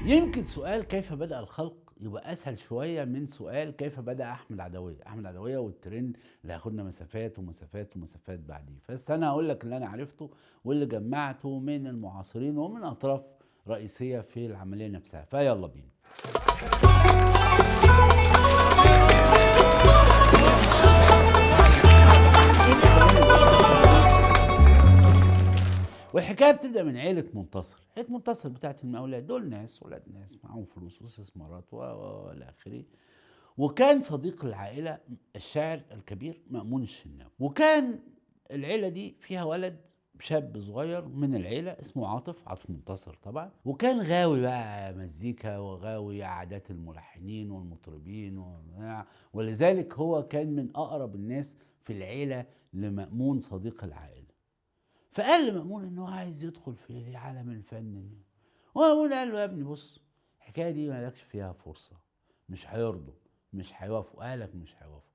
يمكن سؤال كيف بدأ الخلق يبقى أسهل شوية من سؤال كيف بدأ أحمد عدوية، أحمد عدوية والترند اللي هياخدنا مسافات ومسافات ومسافات بعديه، بس أنا هقول لك اللي أنا عرفته واللي جمعته من المعاصرين ومن أطراف رئيسية في العملية نفسها، فيلا بينا. والحكايه بتبدا من عيله منتصر، عيله منتصر بتاعت المقاولات، دول ناس ولاد ناس معاهم فلوس واستثمارات والى اخره. وكان صديق العائله الشاعر الكبير مأمون الشناوي، وكان العيله دي فيها ولد شاب صغير من العيله اسمه عاطف منتصر طبعا، وكان غاوي بقى مزيكا وغاوي عادات الملحنين والمطربين ولذلك هو كان من اقرب الناس في العيله لمأمون صديق العائله. فقال لمأمون ان هو عايز يدخل في عالم الفن. ومأمون قال له يا ابني بص، الحكايه دي مالكش فيها فرصه، مش هيرضوا، مش هيوافقوا، اهلك مش هيوافقوا،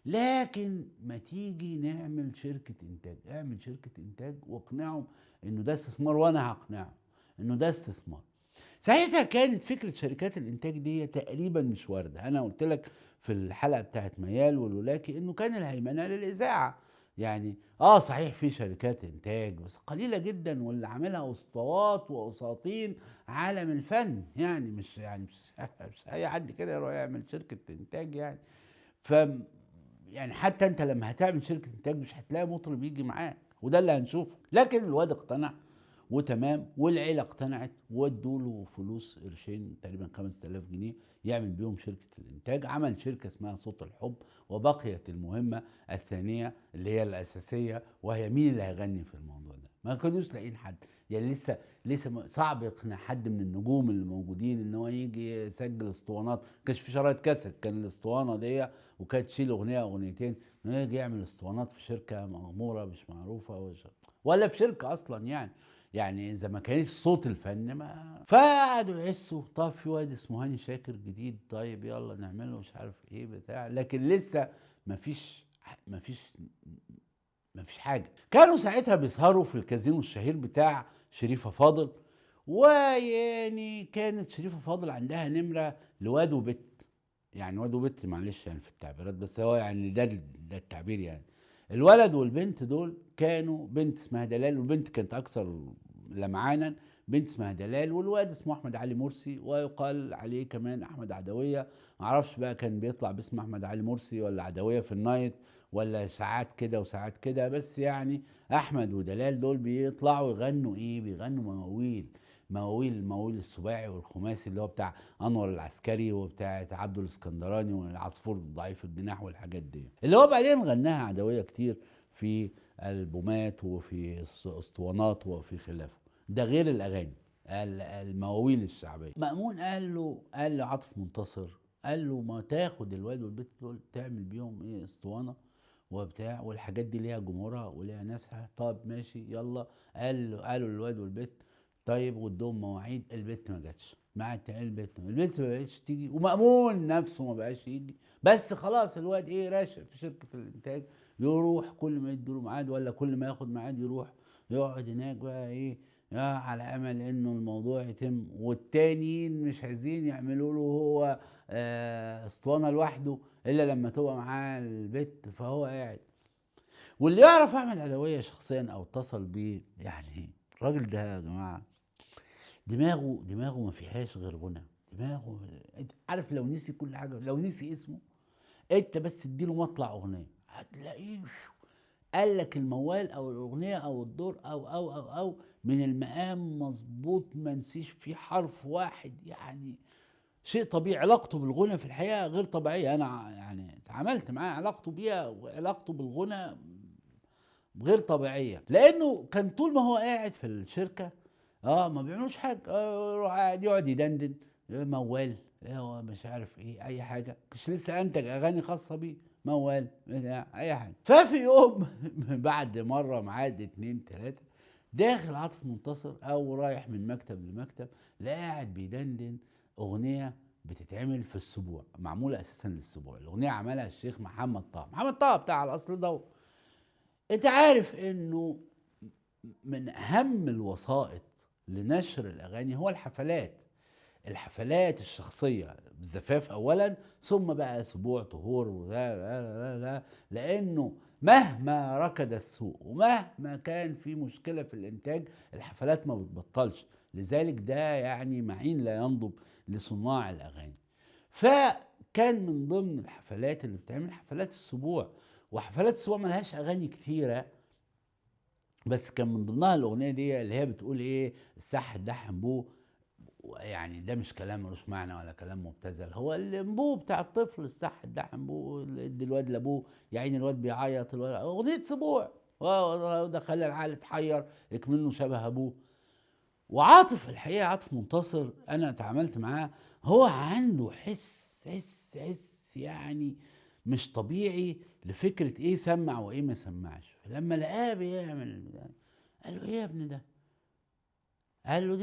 لكن ما تيجي نعمل شركه انتاج، اعمل شركه انتاج واقنعهم انه ده استثمار، وانا هقنعهم انه ده استثمار. ساعتها كانت فكره شركات الانتاج دي تقريبا مش وارده. انا قلت لك في الحلقه بتاعت ميال والولاكي انه كان الهيمنه للاذاعه، يعني صحيح في شركات انتاج بس قليله جدا، واللي عاملها اسطوات واساطين عالم الفن، يعني مش اي حد كده يروح يعمل شركه انتاج يعني. ف يعني حتى انت لما هتعمل شركه انتاج مش هتلاقي مطرب يجي معاك، وده اللي هنشوفه. لكن الواد اقتنع وتمام، والعيله اقتنعت وادوا له فلوس قرشين تقريبا 5000 جنيه يعمل بيهم شركه الانتاج. عمل شركه اسمها صوت الحب، وبقيت المهمه الثانيه اللي هي الاساسيه، وهي مين اللي هيغني في الموضوع ده. ما كانوش لاقيين حد، يعني لسه صعب يقنع حد من النجوم اللي موجودين ان هو يجي يسجل اسطوانات. ما كانش في شرايط كاسيت، كان الاسطوانه دي وكانت تشيل اغنيه اغنيتين، انه يجي يعمل اسطوانات في شركه مغموره مش معروفه ولا في شركه اصلا يعني اذا ما كانش صوت الفن ما. فقعدوا يحسوا طب في واد اسمه هاني شاكر جديد، طيب يلا نعمله مش عارف ايه بتاع، لكن لسه مفيش مفيش مفيش حاجه. كانوا ساعتها بيسهروا في الكازينو الشهير بتاع شريفه فاضل، ويعني كانت شريفه فاضل عندها نمره لواد وبت، يعني واد وبت معلش يعني في التعبيرات، بس هو يعني ده التعبير يعني. الولد والبنت دول كانوا بنت اسمها دلال، والبنت كانت اكثر لمعانا، بنت اسمها دلال، والواد اسمه احمد علي مرسي، ويقال عليه كمان احمد عدويه. معرفش بقى كان بيطلع باسم احمد علي مرسي ولا عدويه في النايت، ولا ساعات كده وساعات كده، بس يعني احمد ودلال دول بيطلعوا يغنوا ايه، بيغنوا مواويل، مواويل السباعي والخماسي اللي هو بتاع انور العسكري وبتاعت عبده الاسكندراني والعصفور ضعيف الجناح والحاجات دي، اللي هو بعدين غناها عدويه كتير في البومات وفي اسطوانات وفي خلافه. ده غير الاغاني المواويل الشعبيه. مأمون قال لعاطف منتصر، قال له ما تاخد الواد والبنت دول تعمل بيهم ايه اسطوانه وبتاع، والحاجات دي ليها جمهورها وليها ناسها، طب ماشي يلا. قالوا للواد والبنت طيب، وادوهم مواعيد، البنت ما جاتش، مع البنت ما بقتش تيجي، ومأمون نفسه ما بقاش يجي، بس خلاص الواد ايه راشق في شركه الانتاج، يروح كل ما يدوا له ميعاد ولا كل ما ياخد ميعاد يروح يقعد هناك بقى ايه، على امل انه الموضوع يتم، والتانيين مش عايزين يعملوا له هو اسطوانه لوحده الا لما تبقى معاه البت، فهو قاعد. واللي يعرف احمد عدويه شخصيا او اتصل بيه، يعني الراجل ده يا جماعه دماغه ما فيهاش غير غنى. دماغه، انت عارف لو نسي كل حاجه، لو نسي اسمه انت بس اديله مطلع اغنيه هتلاقيه قال لك الموال او الاغنيه او الدور او من المقام مظبوط، ما نسيش فيه حرف واحد، يعني شيء طبيعي. علاقته بالغنى في الحقيقه غير طبيعيه، انا يعني اتعاملت معاه، علاقته بيها وعلاقته بالغنى غير طبيعيه، لانه كان طول ما هو قاعد في الشركه ما بيعملوش حاجه، يروح قاعد يقعد يدندن، موال، هو مش عارف ايه، اي حاجه، مش لسه انتج اغاني خاصه بيه، موال بتاع اي حاجه. ففي يوم بعد مره ميعاد اتنين تلاته، داخل عاطف منتصر او رايح من مكتب لمكتب، لا قاعد بيدندن اغنيه بتتعمل في السبوع، معموله اساسا للسبوع. الاغنيه عملها الشيخ محمد طه بتاع الاصل ده. انت عارف انه من اهم الوسائط لنشر الاغاني هو الحفلات. الحفلات الشخصيه بالزفاف اولا، ثم بقى اسبوع طهور ولا لا لا لا، لانه مهما ركد السوق ومهما كان في مشكله في الانتاج الحفلات ما بتبطلش. لذلك ده يعني معين لا ينضب لصناع الاغاني. فكان من ضمن الحفلات اللي بتعمل حفلات السبوع، وحفلات السبوع ملهاش اغاني كتيره، بس كان من ضمنها الاغنيه دي اللي هي بتقول ايه: السح الدحم بو. يعني ده مش كلام ملوش معنى ولا كلام مبتذل، هو الانبو بتاع الطفل، السح الدحم بو، ادي الواد لابوه يا عيني الواد بيعيط، الواد اغنيه سبوع، وده خلى العقل اتحير اكمنه شبه ابوه. وعاطف الحقيقه، عاطف منتصر انا اتعاملت معاه، هو عنده حس يعني مش طبيعي لفكره ايه سمع وايه ما سمعش. فلما لقاه بيعمل ده قال له: ايه يا ابني ده؟ قال له: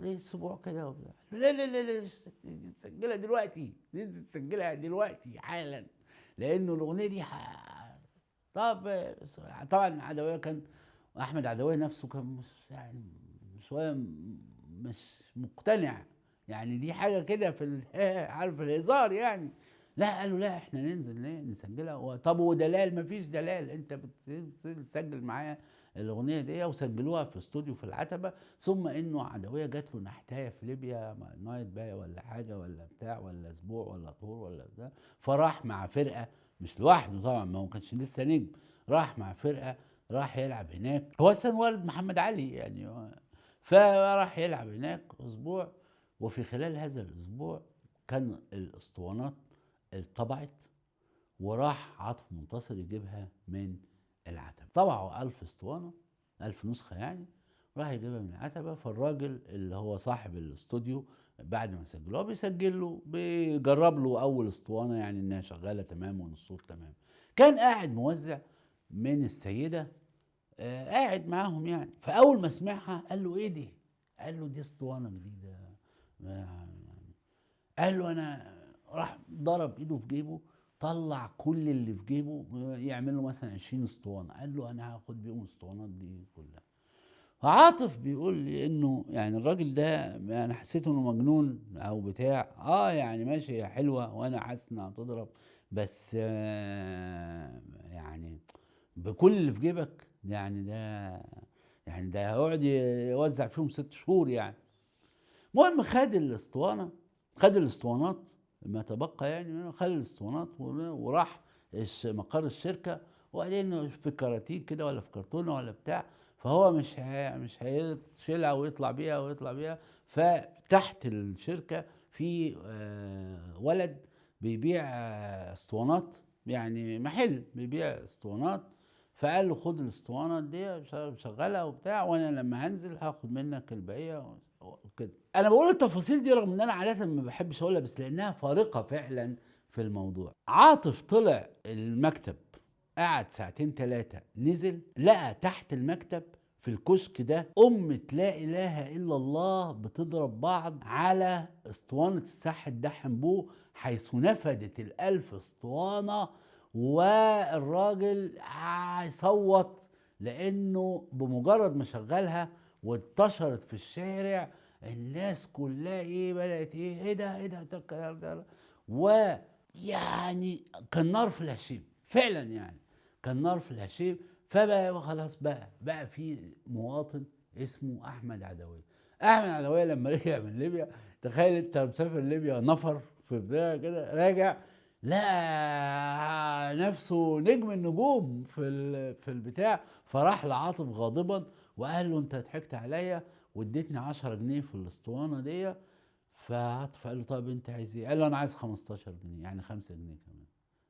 دي اسبوع كده وبتاع. لا لا لا لا، دي تسجلها دلوقتي، دي تسجلها دلوقتي حالا، لانه الاغنيه دي طب طبعا عدويه كان، احمد عدويه نفسه كان مش يعني شويه مش مقتنع، يعني دي حاجه كده في عارف الهزار يعني. لا، قالوا: لا احنا ننزل ليه نسجلها. طب ودلال؟ مفيش دلال، انت بتسجل معايا الاغنيه دي. وسجلوها في استوديو في العتبه. ثم انه عدويه جات له نحتايه في ليبيا، نايت باي ولا حاجه ولا بتاع ولا اسبوع ولا طور ولا بتاع، فراح مع فرقه، مش لوحده طبعا، ما هو كانش لسه نجم، راح مع فرقه، راح يلعب هناك، هو اصلا والد محمد علي يعني، فراح يلعب هناك اسبوع. وفي خلال هذا الاسبوع كان الاسطوانات اتطبعت، وراح عاطف منتصر يجيبها من العتبة. طبعوا 1000 اسطوانة، 1000 نسخة يعني، راح يجيبها من العتبة. فالراجل اللي هو صاحب الاستوديو بعد ما سجلوها بيسجل له، بيجرب له أول اسطوانة يعني إنها شغالة تمام وإن الصوت تمام. كان قاعد موزع من السيدة قاعد معاهم يعني، فأول ما سمعها قال له: إيه دي؟ قال له: دي اسطوانة جديدة. قال له: انا. راح ضرب ايده في جيبه، طلع كل اللي في جيبه، يعمل له مثلا 20 اسطوانه. قال له: انا هاخد بيهم الاسطوانات دي كلها. فعاطف بيقول لي انه يعني الراجل ده انا حسيت انه مجنون او بتاع، يعني ماشي، هي حلوه وانا حاسس انها هتضرب، بس يعني بكل اللي في جيبك يعني ده هيقعد يوزع فيهم 6 شهور يعني. المهم خد الاسطوانات ما تبقى يعني، خد الاسطوانات وراح مقر الشركه. وبعدين في كراتين كده ولا في كرتونه ولا بتاع، فهو مش هيشيلها ويطلع بيها. فتحت الشركه في ولد بيبيع اسطوانات، يعني محل بيبيع اسطوانات. فقال له: خد الاسطوانات دي شغلها وبتاع، وانا لما هنزل هاخد منك البقيه وكده. انا بقول التفاصيل دي رغم ان انا عاده ما بحبش اقولها، بس لانها فارقه فعلا في الموضوع. عاطف طلع المكتب، قعد ساعتين 3، نزل لقى تحت المكتب في الكشك ده لا اله الا الله بتضرب بعض على اسطوانه السح الدحم بو، حيث نفدت ال1000 اسطوانه. والراجل هيصوت، لانه بمجرد ما شغلها وانتشرت في الشارع، الناس كلها بدأت ايه ده. ويعني كان نار في الهشيم فعلا يعني، كان نار في الهشيم. فبقى خلاص بقى في مواطن اسمه احمد عدويه. احمد عدويه لما رجع من ليبيا، تخيل انت مسافر ليبيا نفر في بدايه كده، راجع لقى نفسه نجم النجوم في البتاع. فراح لعاطف غاضبا وقال له: انت ضحكت عليا واديتني 10 جنيه في الاسطوانه دي. فعاطف قال له: طب انت عايز ايه؟ قال له: انا عايز 15 جنيه، يعني 5 جنيه كمان.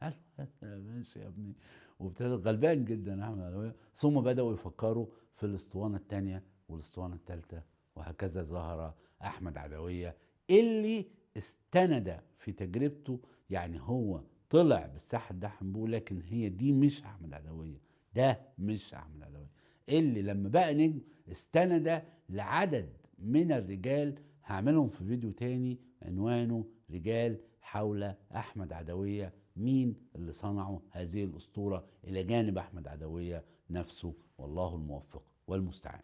قال له: ماشي يا ابني. وابتدى غلبان جدا احمد عدويه. ثم بداوا يفكروا في الاسطوانه الثانيه والاسطوانه الثالثه، وهكذا ظهر احمد عدويه اللي استند في تجربته. يعني هو طلع بالساحه الدحم بو، لكن هي دي مش احمد عدويه، ده مش احمد عدويه اللي لما بقى نجم استند لعدد من الرجال. هعملهم في فيديو تاني عنوانه رجال حول احمد عدويه، مين اللي صنعوا هذه الاسطوره الى جانب احمد عدويه نفسه. والله الموفق والمستعان.